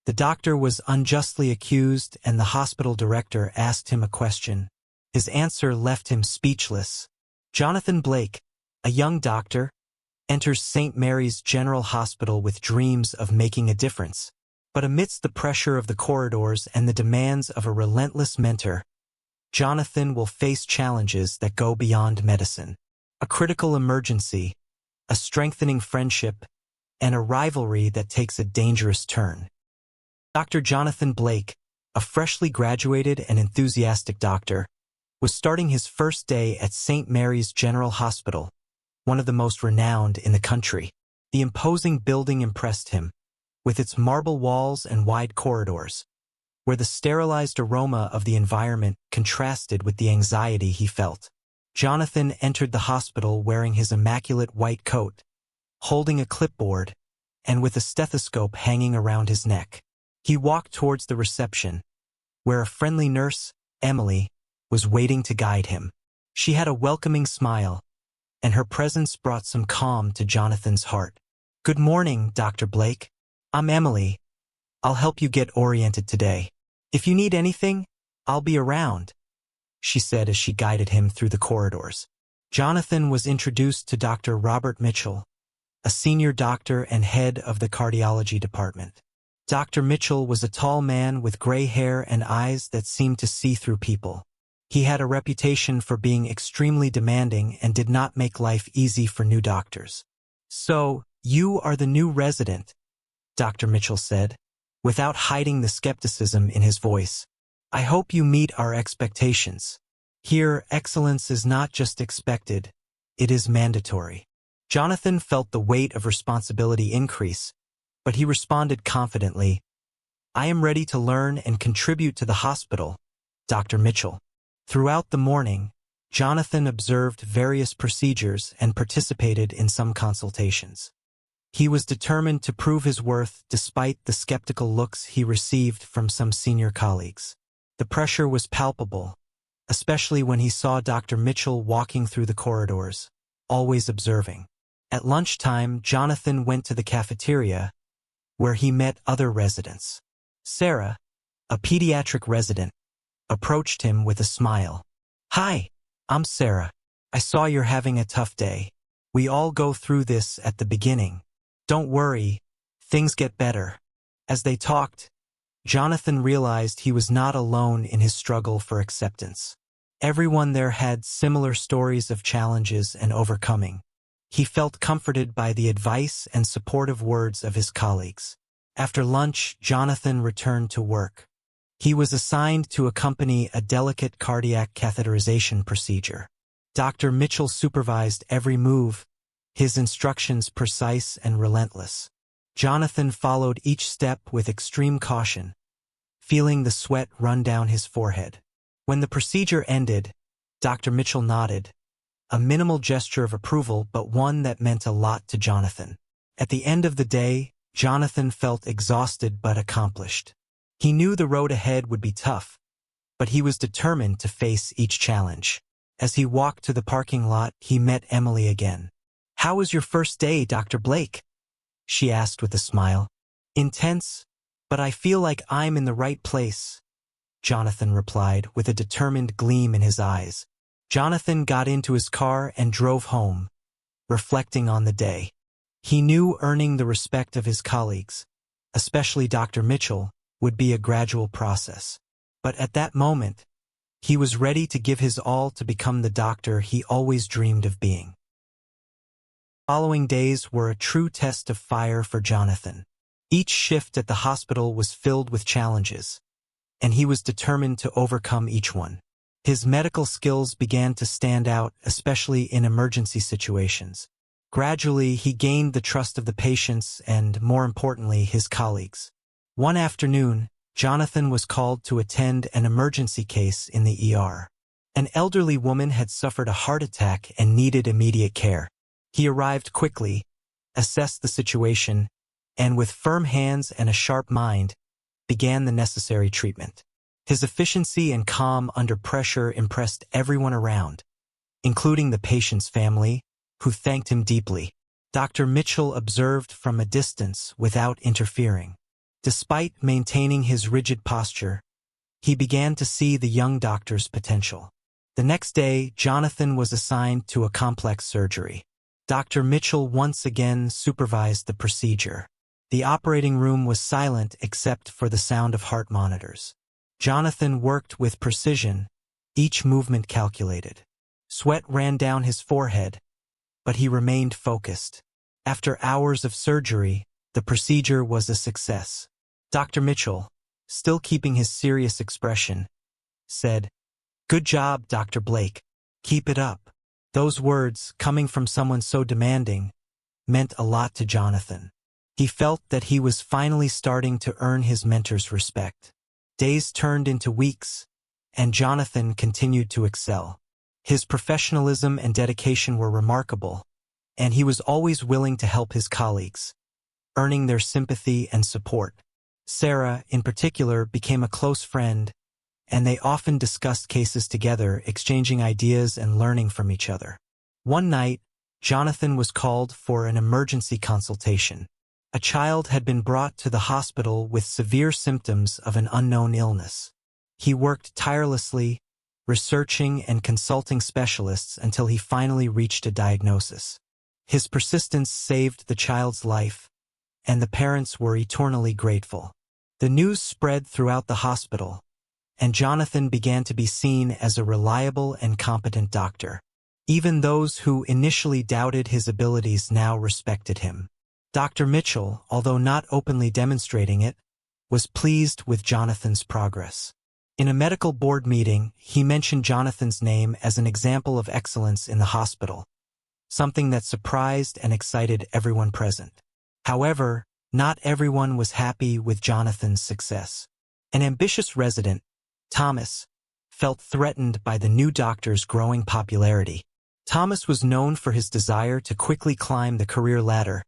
The doctor was unjustly accused, and the hospital director asked him a question. His answer left him speechless. Jonathan Blake, a young doctor, enters St. Mary's General Hospital with dreams of making a difference. But amidst the pressure of the corridors and the demands of a relentless mentor, Jonathan will face challenges that go beyond medicine. A critical emergency, a strengthening friendship, and a rivalry that takes a dangerous turn. Dr. Jonathan Blake, a freshly graduated and enthusiastic doctor, was starting his first day at St. Mary's General Hospital, one of the most renowned in the country. The imposing building impressed him, with its marble walls and wide corridors, where the sterilized aroma of the environment contrasted with the anxiety he felt. Jonathan entered the hospital wearing his immaculate white coat, holding a clipboard, and with a stethoscope hanging around his neck. He walked towards the reception, where a friendly nurse, Emily, was waiting to guide him. She had a welcoming smile, and her presence brought some calm to Jonathan's heart. "Good morning, Dr. Blake. I'm Emily. I'll help you get oriented today. If you need anything, I'll be around," she said as she guided him through the corridors. Jonathan was introduced to Dr. Robert Mitchell, a senior doctor and head of the cardiology department. Dr. Mitchell was a tall man with gray hair and eyes that seemed to see through people. He had a reputation for being extremely demanding and did not make life easy for new doctors. "So, you are the new resident," Dr. Mitchell said, without hiding the skepticism in his voice. "I hope you meet our expectations. Here, excellence is not just expected, it is mandatory." Jonathan felt the weight of responsibility increase, but he responded confidently, "I am ready to learn and contribute to the hospital, Dr. Mitchell." Throughout the morning, Jonathan observed various procedures and participated in some consultations. He was determined to prove his worth despite the skeptical looks he received from some senior colleagues. The pressure was palpable, especially when he saw Dr. Mitchell walking through the corridors, always observing. At lunchtime, Jonathan went to the cafeteria, where he met other residents. Sarah, a pediatric resident, approached him with a smile. "Hi, I'm Sarah. I saw you're having a tough day. We all go through this at the beginning. Don't worry, things get better." As they talked, Jonathan realized he was not alone in his struggle for acceptance. Everyone there had similar stories of challenges and overcoming. He felt comforted by the advice and supportive words of his colleagues. After lunch, Jonathan returned to work. He was assigned to accompany a delicate cardiac catheterization procedure. Dr. Mitchell supervised every move, his instructions precise and relentless. Jonathan followed each step with extreme caution, feeling the sweat run down his forehead. When the procedure ended, Dr. Mitchell nodded, a minimal gesture of approval but one that meant a lot to Jonathan. At the end of the day, Jonathan felt exhausted but accomplished. He knew the road ahead would be tough, but he was determined to face each challenge. As he walked to the parking lot, he met Emily again. "How was your first day, Dr. Blake?" she asked with a smile. "Intense, but I feel like I'm in the right place," Jonathan replied with a determined gleam in his eyes. Jonathan got into his car and drove home, reflecting on the day. He knew earning the respect of his colleagues, especially Dr. Mitchell, would be a gradual process. But at that moment, he was ready to give his all to become the doctor he always dreamed of being. The following days were a true test of fire for Jonathan. Each shift at the hospital was filled with challenges, and he was determined to overcome each one. His medical skills began to stand out, especially in emergency situations. Gradually, he gained the trust of the patients and, more importantly, his colleagues. One afternoon, Jonathan was called to attend an emergency case in the ER. An elderly woman had suffered a heart attack and needed immediate care. He arrived quickly, assessed the situation, and with firm hands and a sharp mind, began the necessary treatment. His efficiency and calm under pressure impressed everyone around, including the patient's family, who thanked him deeply. Dr. Mitchell observed from a distance without interfering. Despite maintaining his rigid posture, he began to see the young doctor's potential. The next day, Jonathan was assigned to a complex surgery. Dr. Mitchell once again supervised the procedure. The operating room was silent except for the sound of heart monitors. Jonathan worked with precision, each movement calculated. Sweat ran down his forehead, but he remained focused. After hours of surgery, the procedure was a success. Dr. Mitchell, still keeping his serious expression, said, "Good job, Dr. Blake. Keep it up." Those words, coming from someone so demanding, meant a lot to Jonathan. He felt that he was finally starting to earn his mentor's respect. Days turned into weeks, and Jonathan continued to excel. His professionalism and dedication were remarkable, and he was always willing to help his colleagues, earning their sympathy and support. Sarah, in particular, became a close friend, and they often discussed cases together, exchanging ideas and learning from each other. One night, Jonathan was called for an emergency consultation. A child had been brought to the hospital with severe symptoms of an unknown illness. He worked tirelessly, researching and consulting specialists until he finally reached a diagnosis. His persistence saved the child's life, and the parents were eternally grateful. The news spread throughout the hospital, and Jonathan began to be seen as a reliable and competent doctor. Even those who initially doubted his abilities now respected him. Dr. Mitchell, although not openly demonstrating it, was pleased with Jonathan's progress. In a medical board meeting, he mentioned Jonathan's name as an example of excellence in the hospital, something that surprised and excited everyone present. However, not everyone was happy with Jonathan's success. An ambitious resident, Thomas, felt threatened by the new doctor's growing popularity. Thomas was known for his desire to quickly climb the career ladder,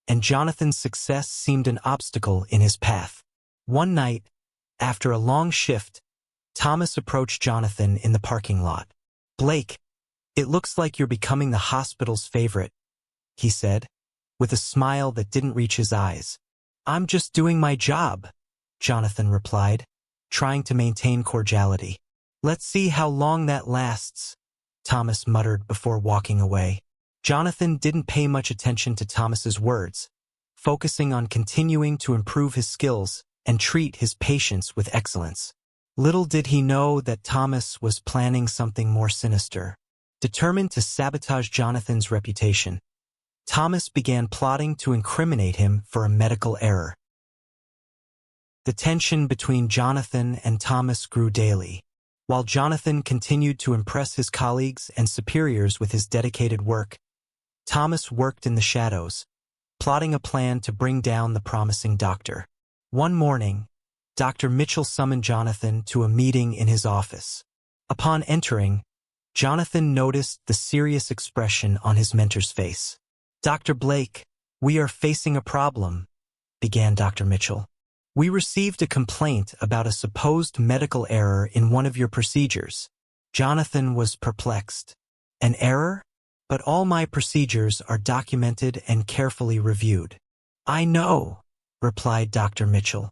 and Jonathan's success seemed an obstacle in his path. One night, after a long shift, Thomas approached Jonathan in the parking lot. "Blake, it looks like you're becoming the hospital's favorite," he said, with a smile that didn't reach his eyes. "I'm just doing my job," Jonathan replied, trying to maintain cordiality. "Let's see how long that lasts," Thomas muttered before walking away. Jonathan didn't pay much attention to Thomas's words, focusing on continuing to improve his skills and treat his patients with excellence. Little did he know that Thomas was planning something more sinister. Determined to sabotage Jonathan's reputation, Thomas began plotting to incriminate him for a medical error. The tension between Jonathan and Thomas grew daily. While Jonathan continued to impress his colleagues and superiors with his dedicated work, Thomas worked in the shadows, plotting a plan to bring down the promising doctor. One morning, Dr. Mitchell summoned Jonathan to a meeting in his office. Upon entering, Jonathan noticed the serious expression on his mentor's face. "Dr. Blake, we are facing a problem," began Dr. Mitchell. "We received a complaint about a supposed medical error in one of your procedures." Jonathan was perplexed. "An error? But all my procedures are documented and carefully reviewed." "I know," replied Dr. Mitchell,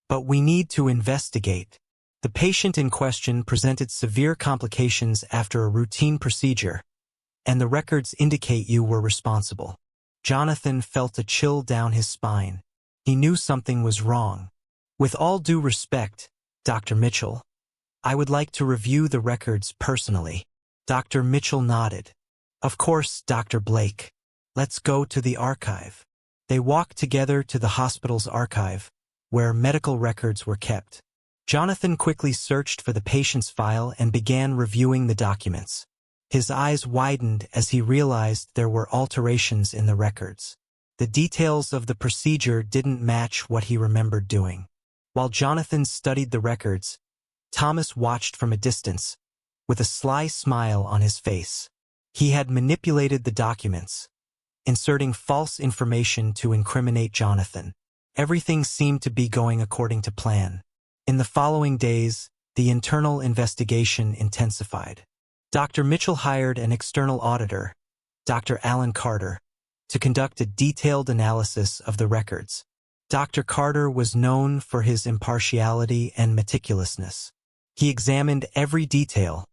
"but we need to investigate." The patient in question presented severe complications after a routine procedure, and the records indicate you were responsible. Jonathan felt a chill down his spine. He knew something was wrong. "With all due respect, Dr. Mitchell, I would like to review the records personally." Dr. Mitchell nodded. "Of course, Dr. Blake. Let's go to the archive." They walked together to the hospital's archive, where medical records were kept. Jonathan quickly searched for the patient's file and began reviewing the documents. His eyes widened as he realized there were alterations in the records. The details of the procedure didn't match what he remembered doing. While Jonathan studied the records, Thomas watched from a distance, with a sly smile on his face. He had manipulated the documents, inserting false information to incriminate Jonathan. Everything seemed to be going according to plan. In the following days, the internal investigation intensified. Dr. Mitchell hired an external auditor, Dr. Alan Carter, to conduct a detailed analysis of the records. Dr. Carter was known for his impartiality and meticulousness. He examined every detail,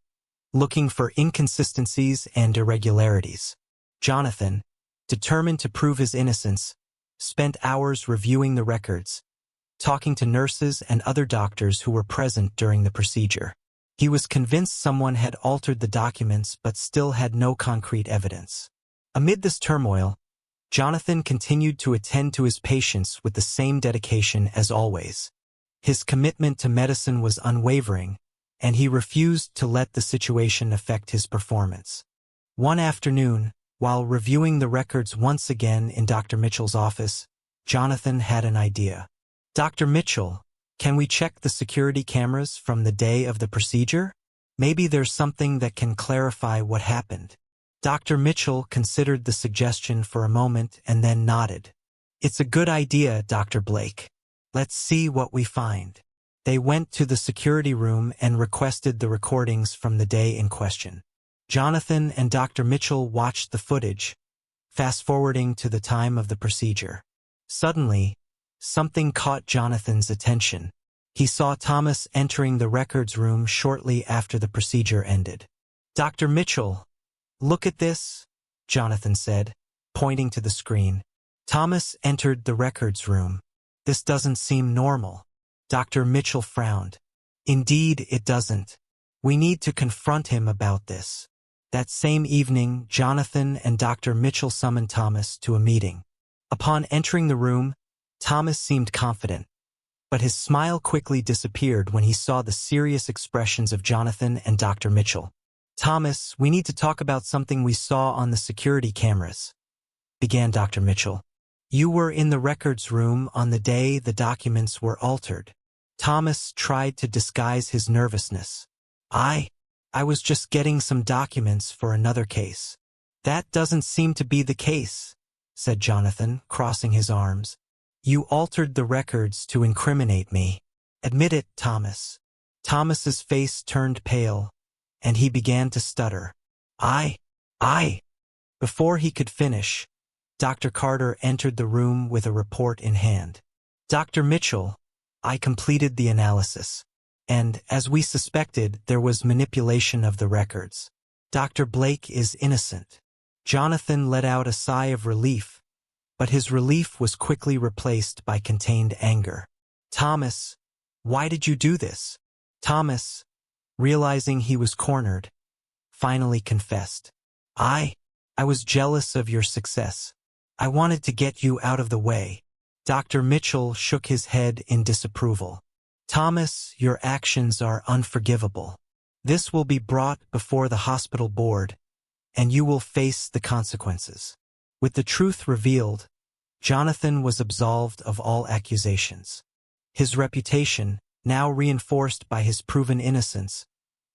looking for inconsistencies and irregularities. Jonathan, determined to prove his innocence, spent hours reviewing the records, talking to nurses and other doctors who were present during the procedure. He was convinced someone had altered the documents but still had no concrete evidence. Amid this turmoil, Jonathan continued to attend to his patients with the same dedication as always. His commitment to medicine was unwavering, and he refused to let the situation affect his performance. One afternoon, while reviewing the records once again in Dr. Mitchell's office, Jonathan had an idea. "Dr. Mitchell, can we check the security cameras from the day of the procedure? Maybe there's something that can clarify what happened." Dr. Mitchell considered the suggestion for a moment and then nodded. "It's a good idea, Dr. Blake. Let's see what we find." They went to the security room and requested the recordings from the day in question. Jonathan and Dr. Mitchell watched the footage, fast-forwarding to the time of the procedure. Suddenly, something caught Jonathan's attention. He saw Thomas entering the records room shortly after the procedure ended. "Dr. Mitchell, look at this," Jonathan said, pointing to the screen. Thomas entered the records room. "This doesn't seem normal." Dr. Mitchell frowned. "Indeed, it doesn't. We need to confront him about this." That same evening, Jonathan and Dr. Mitchell summoned Thomas to a meeting. Upon entering the room, Thomas seemed confident, but his smile quickly disappeared when he saw the serious expressions of Jonathan and Dr. Mitchell. "Thomas, we need to talk about something we saw on the security cameras," began Dr. Mitchell. "You were in the records room on the day the documents were altered." Thomas tried to disguise his nervousness. I was just getting some documents for another case." "That doesn't seem to be the case," said Jonathan, crossing his arms. "You altered the records to incriminate me. Admit it, Thomas." Thomas's face turned pale, and he began to stutter. I. Before he could finish, Dr. Carter entered the room with a report in hand. "Dr. Mitchell, I completed the analysis, and, as we suspected, there was manipulation of the records. Dr. Blake is innocent." Jonathan let out a sigh of relief, but his relief was quickly replaced by contained anger. "Thomas, why did you do this?" Thomas, realizing he was cornered, finally confessed. I was jealous of your success. I wanted to get you out of the way." Dr. Mitchell shook his head in disapproval. "Thomas, your actions are unforgivable. This will be brought before the hospital board, and you will face the consequences." With the truth revealed, Jonathan was absolved of all accusations. His reputation, now reinforced by his proven innocence,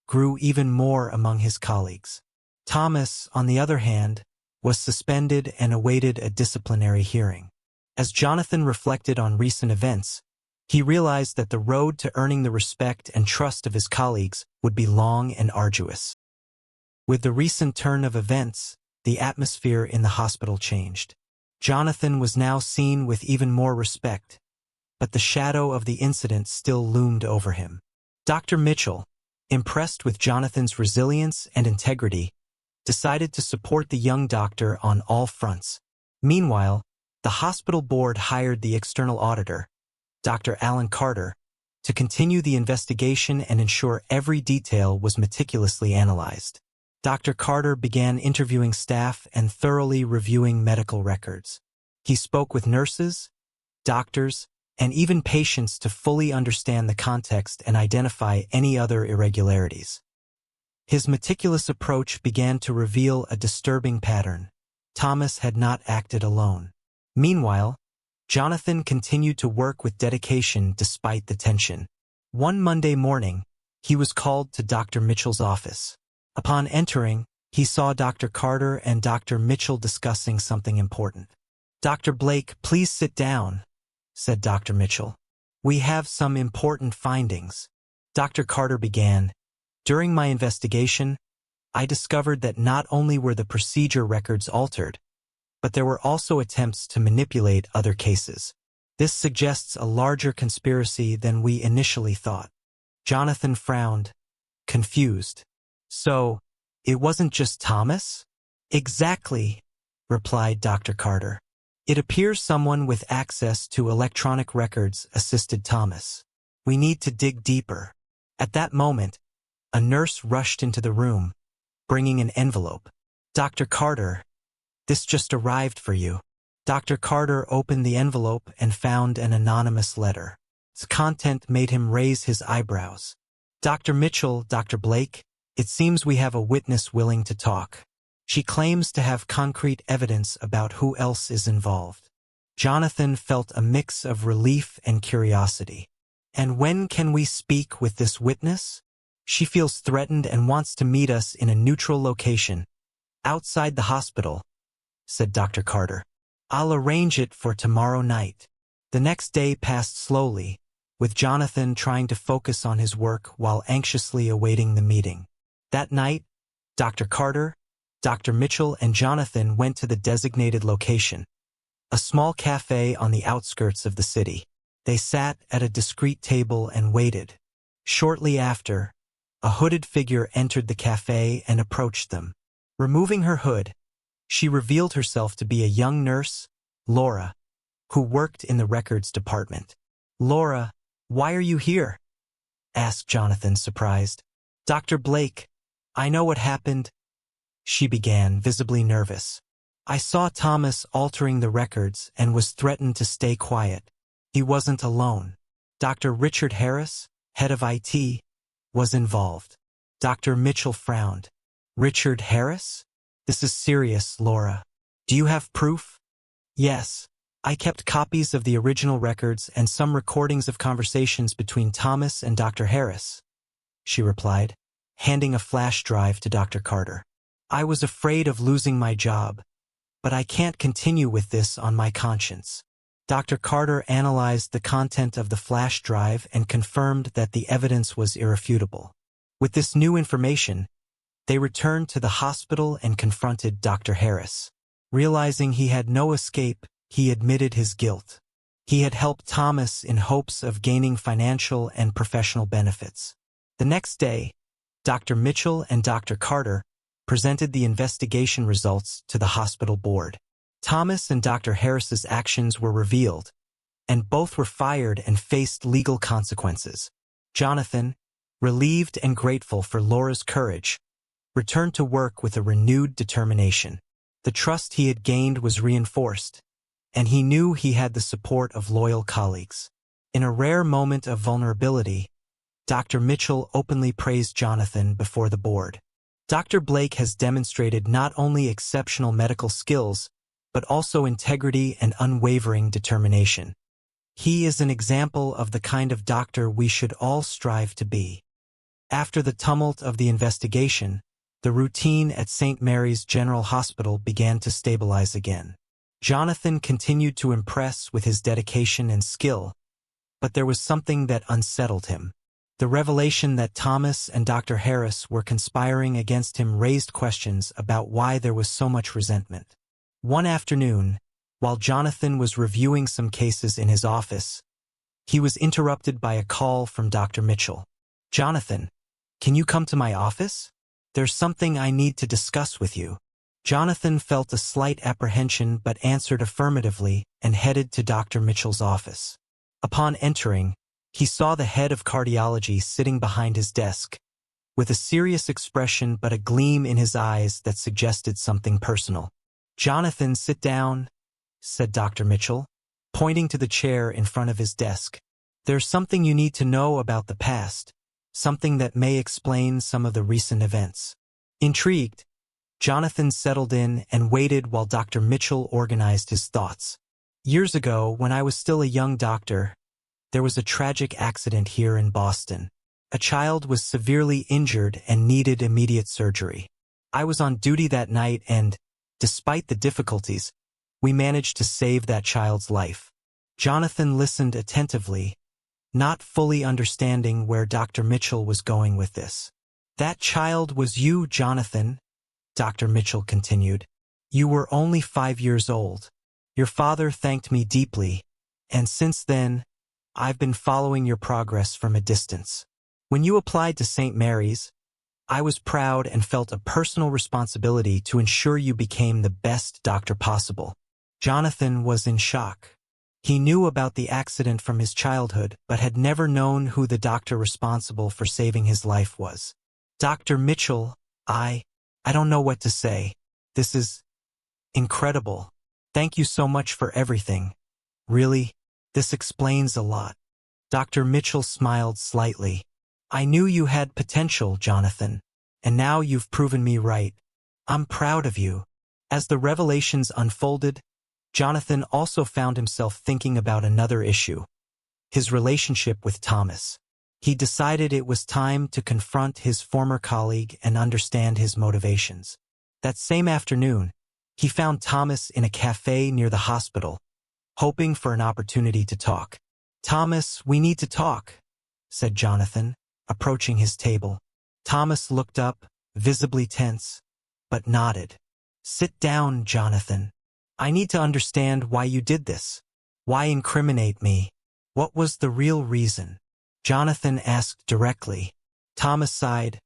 grew even more among his colleagues. Thomas, on the other hand, was suspended and awaited a disciplinary hearing. As Jonathan reflected on recent events, he realized that the road to earning the respect and trust of his colleagues would be long and arduous. With the recent turn of events, the atmosphere in the hospital changed. Jonathan was now seen with even more respect, but the shadow of the incident still loomed over him. Dr. Mitchell, impressed with Jonathan's resilience and integrity, decided to support the young doctor on all fronts. Meanwhile, the hospital board hired the external auditor, Dr. Alan Carter, to continue the investigation and ensure every detail was meticulously analyzed. Dr. Carter began interviewing staff and thoroughly reviewing medical records. He spoke with nurses, doctors, and even patients to fully understand the context and identify any other irregularities. His meticulous approach began to reveal a disturbing pattern. Thomas had not acted alone. Meanwhile, Jonathan continued to work with dedication despite the tension. One Monday morning, he was called to Dr. Mitchell's office. Upon entering, he saw Dr. Carter and Dr. Mitchell discussing something important. "Dr. Blake, please sit down," said Dr. Mitchell. "We have some important findings." Dr. Carter began. "During my investigation, I discovered that not only were the procedure records altered, but there were also attempts to manipulate other cases. This suggests a larger conspiracy than we initially thought. Jonathan frowned, confused. So, it wasn't just Thomas? Exactly, replied Dr. Carter. It appears someone with access to electronic records assisted Thomas. We need to dig deeper. At that moment, a nurse rushed into the room, bringing an envelope. Dr. Carter, this just arrived for you. Dr. Carter opened the envelope and found an anonymous letter. Its content made him raise his eyebrows. Dr. Mitchell, Dr. Blake, it seems we have a witness willing to talk. She claims to have concrete evidence about who else is involved. Jonathan felt a mix of relief and curiosity. And when can we speak with this witness? She feels threatened and wants to meet us in a neutral location. Outside the hospital, said Dr. Carter. I'll arrange it for tomorrow night. The next day passed slowly, with Jonathan trying to focus on his work while anxiously awaiting the meeting. That night, Dr. Carter, Dr. Mitchell, and Jonathan went to the designated location, a small cafe on the outskirts of the city. They sat at a discreet table and waited. Shortly after, a hooded figure entered the cafe and approached them. Removing her hood, she revealed herself to be a young nurse, Laura, who worked in the records department. Laura, why are you here? Asked Jonathan, surprised. Dr. Blake, I know what happened, she began, visibly nervous. I saw Thomas altering the records and was threatened to stay quiet. He wasn't alone. Dr. Richard Harris, head of IT, was involved. Dr. Mitchell frowned. Richard Harris? This is serious, Laura. Do you have proof? Yes. I kept copies of the original records and some recordings of conversations between Thomas and Dr. Harris, she replied, handing a flash drive to Dr. Carter. I was afraid of losing my job, but I can't continue with this on my conscience. Dr. Carter analyzed the content of the flash drive and confirmed that the evidence was irrefutable. With this new information, they returned to the hospital and confronted Dr. Harris. Realizing he had no escape, he admitted his guilt. He had helped Thomas in hopes of gaining financial and professional benefits. The next day, Dr. Mitchell and Dr. Carter presented the investigation results to the hospital board. Thomas and Dr. Harris's actions were revealed, and both were fired and faced legal consequences. Jonathan, relieved and grateful for Laura's courage, returned to work with a renewed determination. The trust he had gained was reinforced, and he knew he had the support of loyal colleagues. In a rare moment of vulnerability, Dr. Mitchell openly praised Jonathan before the board. Dr. Blake has demonstrated not only exceptional medical skills, but also integrity and unwavering determination. He is an example of the kind of doctor we should all strive to be. After the tumult of the investigation, the routine at St. Mary's General Hospital began to stabilize again. Jonathan continued to impress with his dedication and skill, but there was something that unsettled him. The revelation that Thomas and Dr. Harris were conspiring against him raised questions about why there was so much resentment. One afternoon, while Jonathan was reviewing some cases in his office, he was interrupted by a call from Dr. Mitchell. Jonathan, can you come to my office? There's something I need to discuss with you. Jonathan felt a slight apprehension but answered affirmatively and headed to Dr. Mitchell's office. Upon entering, he saw the head of cardiology sitting behind his desk, with a serious expression but a gleam in his eyes that suggested something personal. Jonathan, sit down, said Dr. Mitchell, pointing to the chair in front of his desk. There's something you need to know about the past, something that may explain some of the recent events. Intrigued, Jonathan settled in and waited while Dr. Mitchell organized his thoughts. Years ago, when I was still a young doctor, there was a tragic accident here in Boston. A child was severely injured and needed immediate surgery. I was on duty that night and, despite the difficulties, we managed to save that child's life. Jonathan listened attentively, not fully understanding where Dr. Mitchell was going with this. That child was you, Jonathan, Dr. Mitchell continued. You were only 5 years old. Your father thanked me deeply, And since then, I've been following your progress from a distance. When you applied to St. Mary's, I was proud and felt a personal responsibility to ensure you became the best doctor possible. Jonathan was in shock. He knew about the accident from his childhood, but had never known who the doctor responsible for saving his life was. Dr. Mitchell, I don't know what to say. This is incredible. Thank you so much for everything. Really, this explains a lot. Dr. Mitchell smiled slightly. I knew you had potential, Jonathan, and now you've proven me right. I'm proud of you. As the revelations unfolded, Jonathan also found himself thinking about another issue, his relationship with Thomas. He decided it was time to confront his former colleague and understand his motivations. That same afternoon, he found Thomas in a cafe near the hospital, hoping for an opportunity to talk. Thomas, we need to talk, said Jonathan, approaching his table. Thomas looked up, visibly tense, but nodded. Sit down, Jonathan. I need to understand why you did this. Why incriminate me? What was the real reason? Jonathan asked directly. Thomas sighed,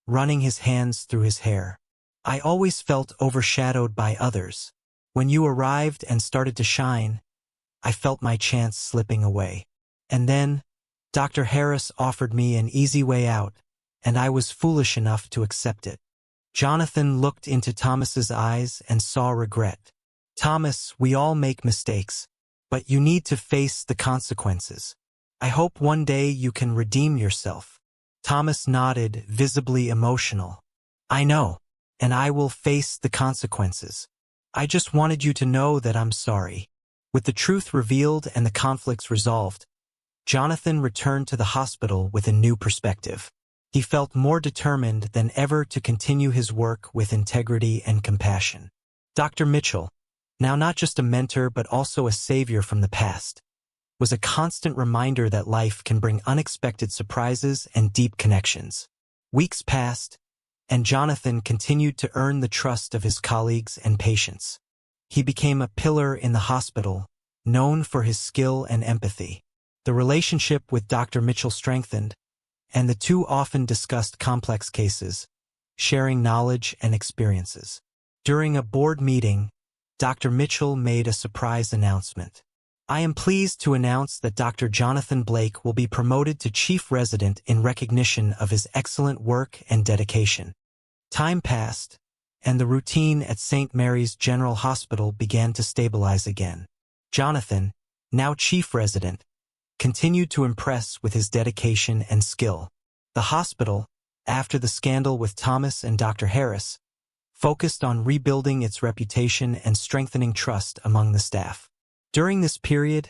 running his hands through his hair. I always felt overshadowed by others. When you arrived and started to shine, I felt my chance slipping away. And then, Dr. Harris offered me an easy way out, and I was foolish enough to accept it. Jonathan looked into Thomas's eyes and saw regret. Thomas, we all make mistakes, but you need to face the consequences. I hope one day you can redeem yourself. Thomas nodded, visibly emotional. I know, and I will face the consequences. I just wanted you to know that I'm sorry. With the truth revealed and the conflicts resolved, Jonathan returned to the hospital with a new perspective. He felt more determined than ever to continue his work with integrity and compassion. Dr. Mitchell, now not just a mentor but also a savior from the past, was a constant reminder that life can bring unexpected surprises and deep connections. Weeks passed, and Jonathan continued to earn the trust of his colleagues and patients. He became a pillar in the hospital, known for his skill and empathy. The relationship with Dr. Mitchell strengthened, and the two often discussed complex cases, sharing knowledge and experiences. During a board meeting, Dr. Mitchell made a surprise announcement. I am pleased to announce that Dr. Jonathan Blake will be promoted to chief resident in recognition of his excellent work and dedication. Time passed, and the routine at St. Mary's General Hospital began to stabilize again. Jonathan, now chief resident, continued to impress with his dedication and skill. The hospital, after the scandal with Thomas and Dr. Harris, focused on rebuilding its reputation and strengthening trust among the staff. During this period,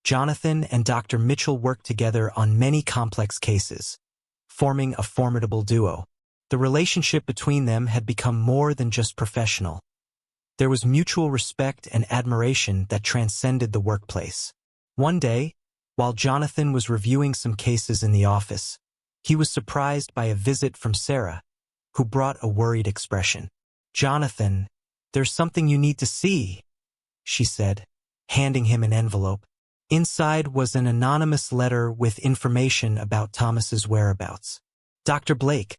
Jonathan and Dr. Mitchell worked together on many complex cases, forming a formidable duo. The relationship between them had become more than just professional. There was mutual respect and admiration that transcended the workplace. One day, while Jonathan was reviewing some cases in the office, he was surprised by a visit from Sarah, who brought a worried expression. Jonathan, there's something you need to see, she said, handing him an envelope. Inside was an anonymous letter with information about Thomas's whereabouts. Dr. Blake,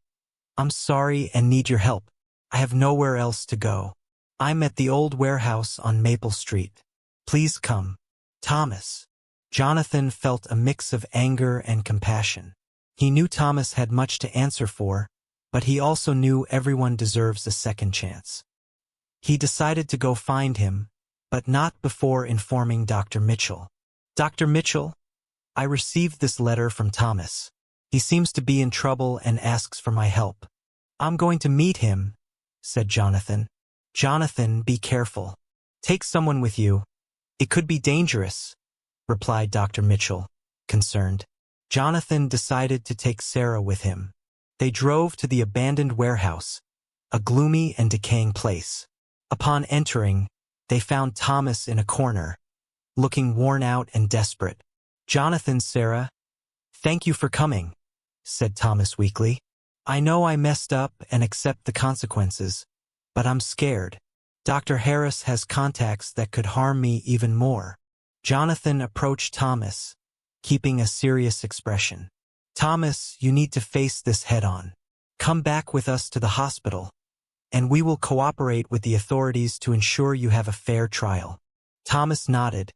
I'm sorry and need your help. I have nowhere else to go. I'm at the old warehouse on Maple Street. Please come. Thomas. Jonathan felt a mix of anger and compassion. He knew Thomas had much to answer for, but he also knew everyone deserves a second chance. He decided to go find him, but not before informing Dr. Mitchell. Dr. Mitchell, I received this letter from Thomas. He seems to be in trouble and asks for my help. I'm going to meet him, said Jonathan. Jonathan, be careful. Take someone with you. It could be dangerous, replied Dr. Mitchell, concerned. Jonathan decided to take Sarah with him. They drove to the abandoned warehouse, a gloomy and decaying place. Upon entering, they found Thomas in a corner, looking worn out and desperate. Jonathan, Sarah, thank you for coming, said Thomas weakly. I know I messed up and accept the consequences, but I'm scared. Dr. Harris has contacts that could harm me even more. Jonathan approached Thomas, keeping a serious expression. "Thomas, you need to face this head-on. Come back with us to the hospital, and we will cooperate with the authorities to ensure you have a fair trial." Thomas nodded,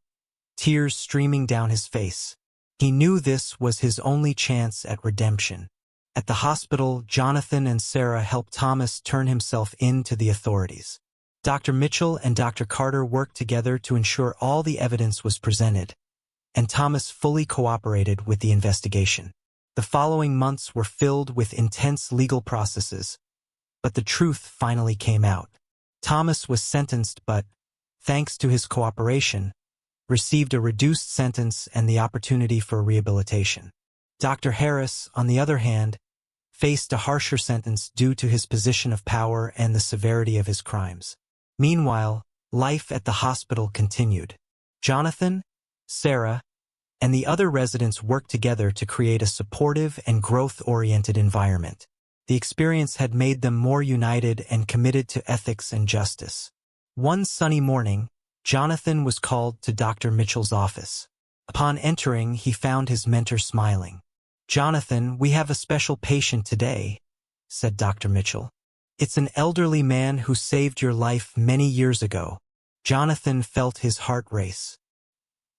tears streaming down his face. He knew this was his only chance at redemption. At the hospital, Jonathan and Sarah helped Thomas turn himself in to the authorities. Dr. Mitchell and Dr. Carter worked together to ensure all the evidence was presented, and Thomas fully cooperated with the investigation. The following months were filled with intense legal processes, but the truth finally came out. Thomas was sentenced but, thanks to his cooperation, received a reduced sentence and the opportunity for rehabilitation. Dr. Harris, on the other hand, faced a harsher sentence due to his position of power and the severity of his crimes. Meanwhile, life at the hospital continued. Jonathan, Sarah, and the other residents worked together to create a supportive and growth-oriented environment. The experience had made them more united and committed to ethics and justice. One sunny morning, Jonathan was called to Dr. Mitchell's office. Upon entering, he found his mentor smiling. "Jonathan, we have a special patient today," said Dr. Mitchell. "It's an elderly man who saved your life many years ago." Jonathan felt his heart race.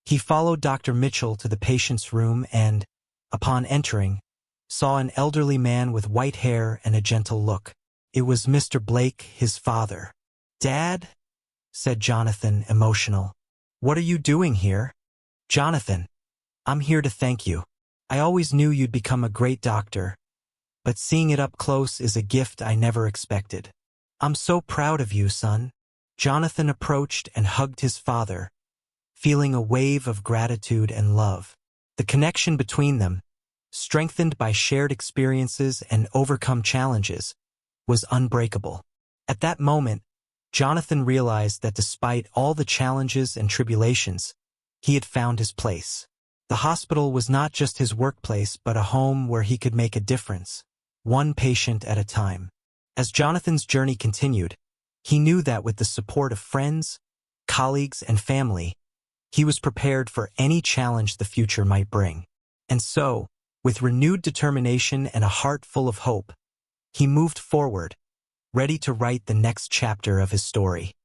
He followed Dr. Mitchell to the patient's room and, upon entering, saw an elderly man with white hair and a gentle look. It was Mr. Blake, his father. "Dad?" said Jonathan, emotional. "What are you doing here?" "Jonathan, I'm here to thank you. I always knew you'd become a great doctor, but seeing it up close is a gift I never expected. I'm so proud of you, son." Jonathan approached and hugged his father, feeling a wave of gratitude and love. The connection between them, strengthened by shared experiences and overcome challenges, was unbreakable. At that moment, Jonathan realized that despite all the challenges and tribulations, he had found his place. The hospital was not just his workplace but a home where he could make a difference, one patient at a time. As Jonathan's journey continued, he knew that with the support of friends, colleagues, and family, he was prepared for any challenge the future might bring. And so, with renewed determination and a heart full of hope, he moved forward, ready to write the next chapter of his story.